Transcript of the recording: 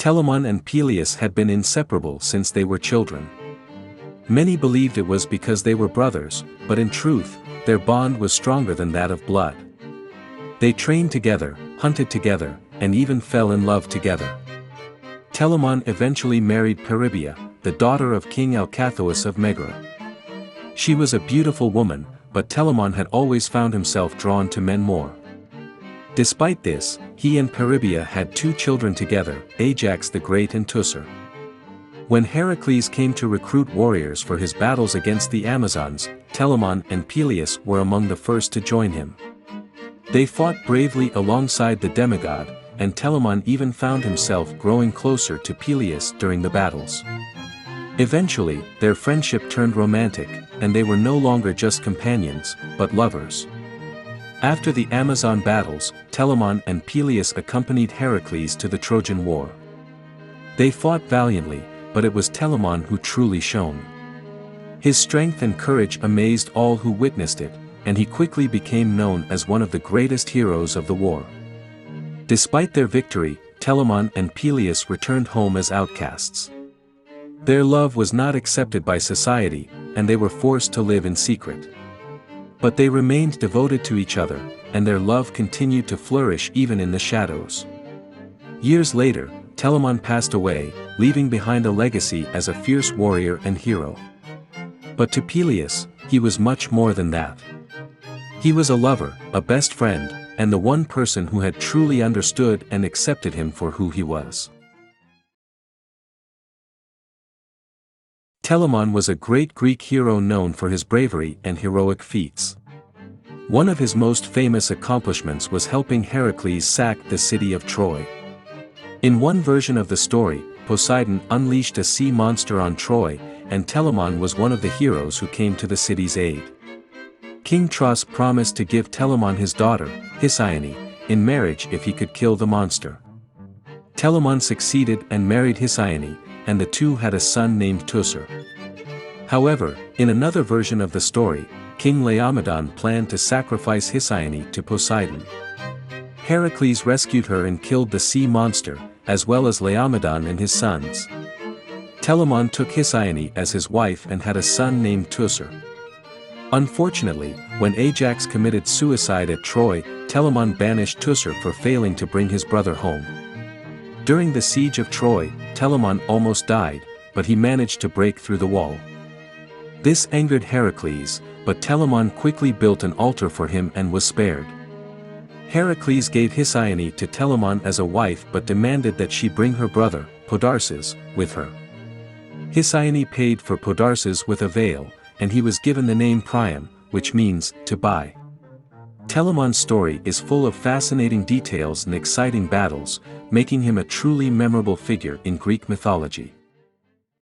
Telamon and Peleus had been inseparable since they were children. Many believed it was because they were brothers, but in truth, their bond was stronger than that of blood. They trained together, hunted together, and even fell in love together. Telamon eventually married Peribea, the daughter of King Alcathous of Megara. She was a beautiful woman, but Telamon had always found himself drawn to men more. Despite this, he and Peribea had 2 children together, Ajax the Great and Teucer. When Heracles came to recruit warriors for his battles against the Amazons, Telamon and Peleus were among the first to join him. They fought bravely alongside the demigod, and Telamon even found himself growing closer to Peleus during the battles. Eventually, their friendship turned romantic, and they were no longer just companions, but lovers. After the Amazon battles, Telamon and Peleus accompanied Heracles to the Trojan War. They fought valiantly, but it was Telamon who truly shone. His strength and courage amazed all who witnessed it, and he quickly became known as one of the greatest heroes of the war. Despite their victory, Telamon and Peleus returned home as outcasts. Their love was not accepted by society, and they were forced to live in secret. But they remained devoted to each other, and their love continued to flourish even in the shadows. Years later, Telamon passed away, leaving behind a legacy as a fierce warrior and hero. But to Peleus, he was much more than that. He was a lover, a best friend, and the one person who had truly understood and accepted him for who he was. Telamon was a great Greek hero known for his bravery and heroic feats. One of his most famous accomplishments was helping Heracles sack the city of Troy. In one version of the story, Poseidon unleashed a sea monster on Troy, and Telamon was one of the heroes who came to the city's aid. King Tros promised to give Telamon his daughter, Hesione, in marriage if he could kill the monster. Telamon succeeded and married Hesione, and the two had a son named Teucer. However, in another version of the story, King Laomedon planned to sacrifice Hesione to Poseidon. Heracles rescued her and killed the sea monster, as well as Laomedon and his sons. Telamon took Hesione as his wife and had a son named Teucer. Unfortunately, when Ajax committed suicide at Troy, Telamon banished Teucer for failing to bring his brother home. During the siege of Troy, Telamon almost died, but he managed to break through the wall. This angered Heracles, but Telamon quickly built an altar for him and was spared. Heracles gave Hesione to Telamon as a wife but demanded that she bring her brother, Podarces, with her. Hesione paid for Podarces with a veil, and he was given the name Priam, which means, to buy. Telamon's story is full of fascinating details and exciting battles, making him a truly memorable figure in Greek mythology.